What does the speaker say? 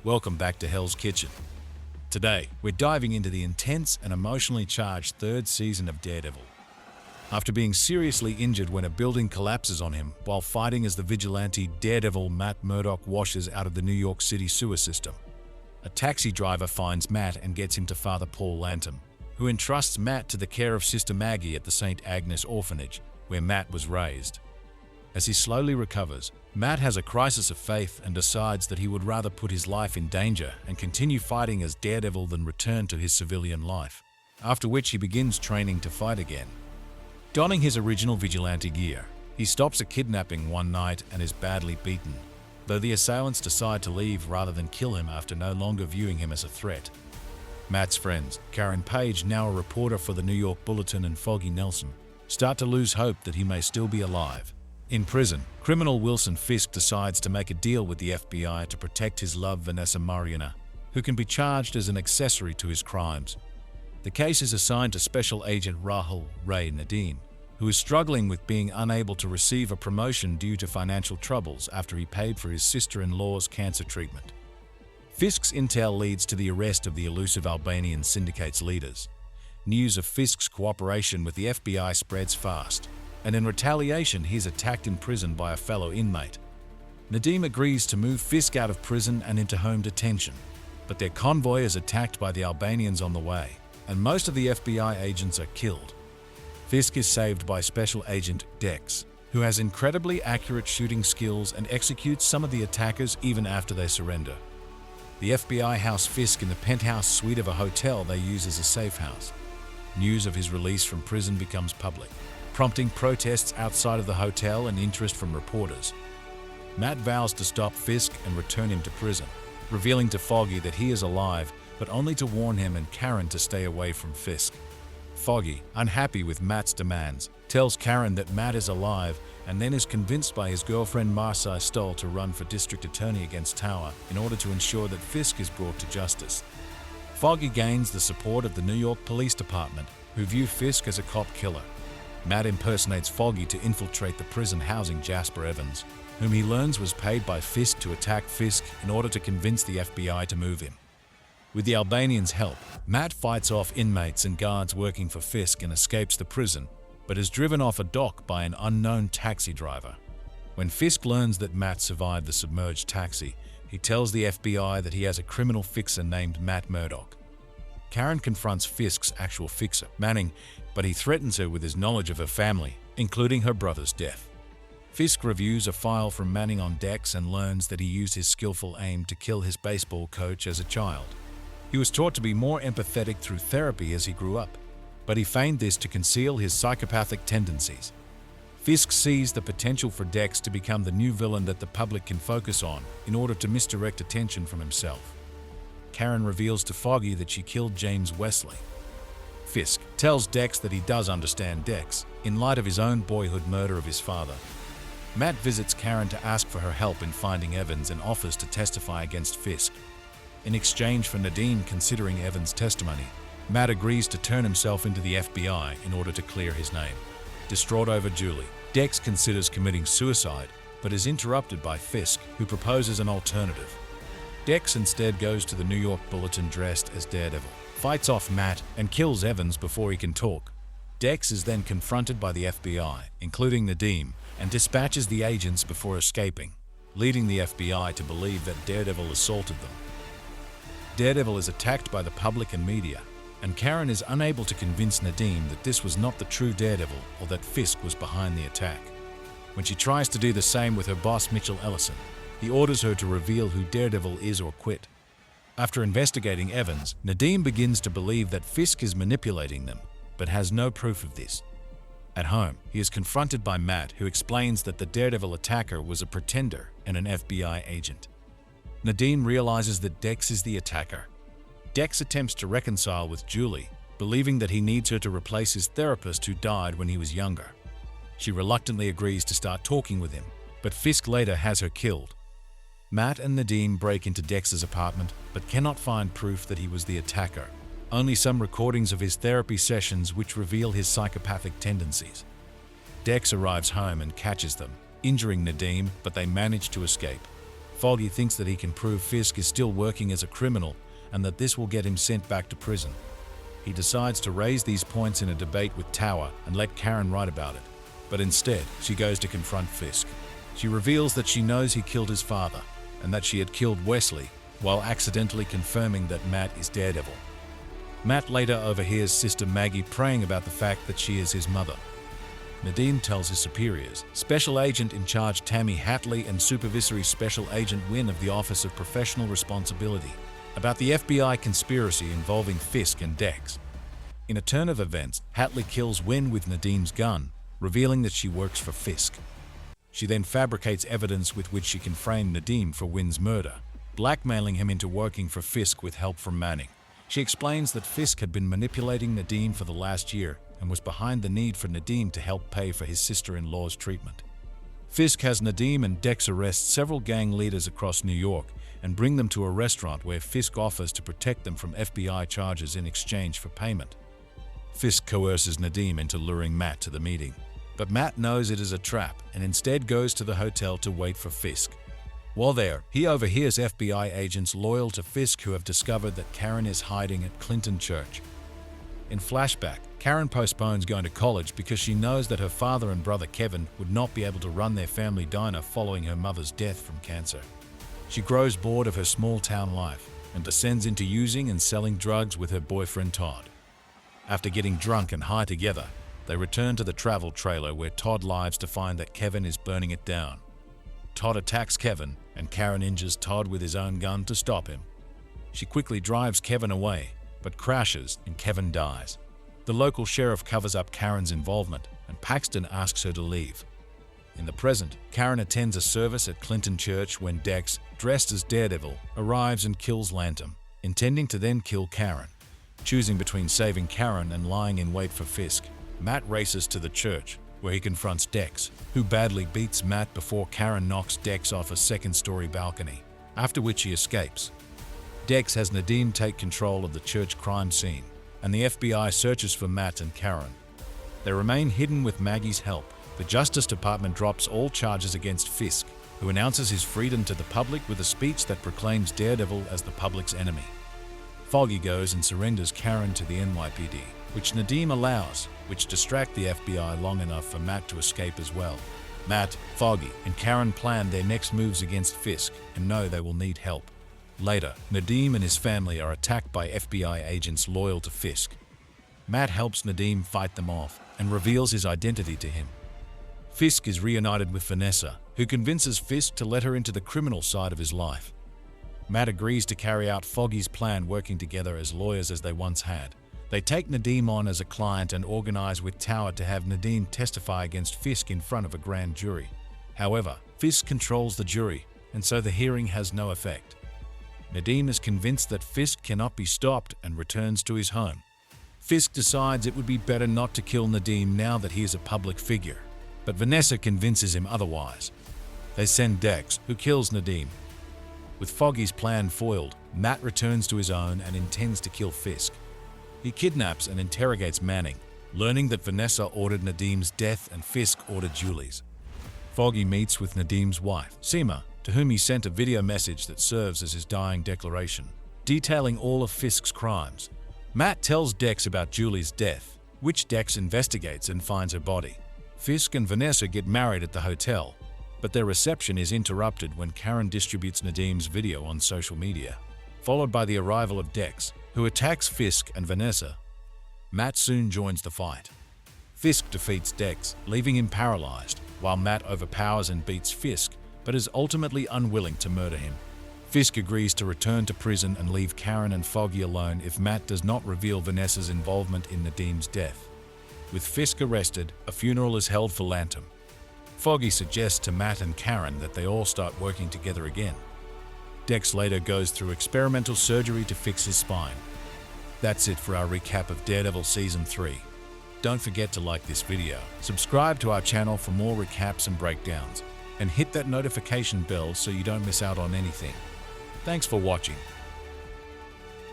Welcome back to Hell's Kitchen. Today, we're diving into the intense and emotionally charged third season of Daredevil. After being seriously injured when a building collapses on him while fighting as the vigilante Daredevil, Matt Murdock washes out of the New York City sewer system. A taxi driver finds Matt and gets him to Father Paul Lantom, who entrusts Matt to the care of Sister Maggie at the St. Agnes orphanage, where Matt was raised. As he slowly recovers, Matt has a crisis of faith and decides that he would rather put his life in danger and continue fighting as Daredevil than return to his civilian life, after which he begins training to fight again. Donning his original vigilante gear, he stops a kidnapping one night and is badly beaten, though the assailants decide to leave rather than kill him after no longer viewing him as a threat. Matt's friends, Karen Page, now a reporter for the New York Bulletin, and Foggy Nelson, start to lose hope that he may still be alive. In prison, criminal Wilson Fisk decides to make a deal with the FBI to protect his love Vanessa Mariana, who can be charged as an accessory to his crimes. The case is assigned to Special Agent Rahul Ray Nadeem, who is struggling with being unable to receive a promotion due to financial troubles after he paid for his sister-in-law's cancer treatment. Fisk's intel leads to the arrest of the elusive Albanian syndicate's leaders. News of Fisk's cooperation with the FBI spreads fast, and in retaliation he is attacked in prison by a fellow inmate. Nadeem agrees to move Fisk out of prison and into home detention, but their convoy is attacked by the Albanians on the way, and most of the FBI agents are killed. Fisk is saved by Special Agent Dex, who has incredibly accurate shooting skills and executes some of the attackers even after they surrender. The FBI house Fisk in the penthouse suite of a hotel they use as a safe house. News of his release from prison becomes public, prompting protests outside of the hotel and interest from reporters. Matt vows to stop Fisk and return him to prison, revealing to Foggy that he is alive, but only to warn him and Karen to stay away from Fisk. Foggy, unhappy with Matt's demands, tells Karen that Matt is alive and then is convinced by his girlfriend Marcia Stoll to run for district attorney against Tower in order to ensure that Fisk is brought to justice. Foggy gains the support of the New York Police Department, who view Fisk as a cop killer. Matt impersonates Foggy to infiltrate the prison housing Jasper Evans, whom he learns was paid by Fisk to attack Fisk in order to convince the FBI to move him. With the Albanians' help, Matt fights off inmates and guards working for Fisk and escapes the prison, but is driven off a dock by an unknown taxi driver. When Fisk learns that Matt survived the submerged taxi, he tells the FBI that he has a criminal fixer named Matt Murdock. Karen confronts Fisk's actual fixer, Manning, but he threatens her with his knowledge of her family, including her brother's death. Fisk reviews a file from Manning on Dex and learns that he used his skillful aim to kill his baseball coach as a child. He was taught to be more empathetic through therapy as he grew up, but he feigned this to conceal his psychopathic tendencies. Fisk sees the potential for Dex to become the new villain that the public can focus on in order to misdirect attention from himself. Karen reveals to Foggy that she killed James Wesley. Fisk tells Dex that he does understand Dex, in light of his own boyhood murder of his father. Matt visits Karen to ask for her help in finding Evans and offers to testify against Fisk. In exchange for Nadeem considering Evans' testimony, Matt agrees to turn himself into the FBI in order to clear his name. Distraught over Julie, Dex considers committing suicide, but is interrupted by Fisk, who proposes an alternative. Dex instead goes to the New York Bulletin dressed as Daredevil, fights off Matt, and kills Evans before he can talk. Dex is then confronted by the FBI, including Nadeem, and dispatches the agents before escaping, leading the FBI to believe that Daredevil assaulted them. Daredevil is attacked by the public and media, and Karen is unable to convince Nadeem that this was not the true Daredevil or that Fisk was behind the attack. When she tries to do the same with her boss Mitchell Ellison, he orders her to reveal who Daredevil is or quit. After investigating Evans, Nadeem begins to believe that Fisk is manipulating them, but has no proof of this. At home, he is confronted by Matt, who explains that the Daredevil attacker was a pretender and an FBI agent. Nadeem realizes that Dex is the attacker. Dex attempts to reconcile with Julie, believing that he needs her to replace his therapist who died when he was younger. She reluctantly agrees to start talking with him, but Fisk later has her killed. Matt and Nadeem break into Dex's apartment, but cannot find proof that he was the attacker, only some recordings of his therapy sessions which reveal his psychopathic tendencies. Dex arrives home and catches them, injuring Nadeem, but they manage to escape. Foggy thinks that he can prove Fisk is still working as a criminal and that this will get him sent back to prison. He decides to raise these points in a debate with Tower and let Karen write about it. But instead, she goes to confront Fisk. She reveals that she knows he killed his father and that she had killed Wesley while accidentally confirming that Matt is Daredevil. Matt later overhears Sister Maggie praying about the fact that she is his mother. Nadeem tells his superiors, Special Agent in Charge Tammy Hatley and Supervisory Special Agent Wynn of the Office of Professional Responsibility, about the FBI conspiracy involving Fisk and Dex. In a turn of events, Hatley kills Wynn with Nadeem's gun, revealing that she works for Fisk. She then fabricates evidence with which she can frame Nadeem for Wynn's murder, blackmailing him into working for Fisk with help from Manning. She explains that Fisk had been manipulating Nadeem for the last year and was behind the need for Nadeem to help pay for his sister-in-law's treatment. Fisk has Nadeem and Dex arrest several gang leaders across New York and bring them to a restaurant where Fisk offers to protect them from FBI charges in exchange for payment. Fisk coerces Nadeem into luring Matt to the meeting, but Matt knows it is a trap and instead goes to the hotel to wait for Fisk. While there, he overhears FBI agents loyal to Fisk who have discovered that Karen is hiding at Clinton Church. In flashback, Karen postpones going to college because she knows that her father and brother Kevin would not be able to run their family diner following her mother's death from cancer. She grows bored of her small-town life and descends into using and selling drugs with her boyfriend Todd. After getting drunk and high together, they return to the travel trailer where Todd lives to find that Kevin is burning it down. Todd attacks Kevin, and Karen injures Todd with his own gun to stop him. She quickly drives Kevin away, but crashes and Kevin dies. The local sheriff covers up Karen's involvement, and Paxton asks her to leave. In the present, Karen attends a service at Clinton Church when Dex, dressed as Daredevil, arrives and kills Lantham, intending to then kill Karen. Choosing between saving Karen and lying in wait for Fisk, Matt races to the church, where he confronts Dex, who badly beats Matt before Karen knocks Dex off a second-story balcony, after which he escapes. Dex has Nadeem take control of the church crime scene, and the FBI searches for Matt and Karen. They remain hidden with Maggie's help. The Justice Department drops all charges against Fisk, who announces his freedom to the public with a speech that proclaims Daredevil as the public's enemy. Foggy goes and surrenders Karen to the NYPD, which Nadeem allows, which distract the FBI long enough for Matt to escape as well. Matt, Foggy, and Karen plan their next moves against Fisk and know they will need help. Later, Nadeem and his family are attacked by FBI agents loyal to Fisk. Matt helps Nadeem fight them off and reveals his identity to him. Fisk is reunited with Vanessa, who convinces Fisk to let her into the criminal side of his life. Matt agrees to carry out Foggy's plan, working together as lawyers as they once had. They take Nadeem on as a client and organize with Tower to have Nadeem testify against Fisk in front of a grand jury. However, Fisk controls the jury, and so the hearing has no effect. Nadeem is convinced that Fisk cannot be stopped and returns to his home. Fisk decides it would be better not to kill Nadeem now that he is a public figure, but Vanessa convinces him otherwise. They send Dex, who kills Nadeem. With Foggy's plan foiled, Matt returns to his own and intends to kill Fisk. He kidnaps and interrogates Manning, learning that Vanessa ordered Nadeem's death and Fisk ordered Julie's. Foggy meets with Nadeem's wife, Seema, to whom he sent a video message that serves as his dying declaration, detailing all of Fisk's crimes. Matt tells Dex about Julie's death, which Dex investigates and finds her body. Fisk and Vanessa get married at the hotel, but their reception is interrupted when Karen distributes Nadeem's video on social media, followed by the arrival of Dex, who attacks Fisk and Vanessa. Matt soon joins the fight. Fisk defeats Dex, leaving him paralyzed, while Matt overpowers and beats Fisk, but is ultimately unwilling to murder him. Fisk agrees to return to prison and leave Karen and Foggy alone if Matt does not reveal Vanessa's involvement in Nadeem's death. With Fisk arrested, a funeral is held for Lantham. Foggy suggests to Matt and Karen that they all start working together again. Dex later goes through experimental surgery to fix his spine. That's it for our recap of Daredevil Season 3. Don't forget to like this video, subscribe to our channel for more recaps and breakdowns, and hit that notification bell so you don't miss out on anything. Thanks for watching.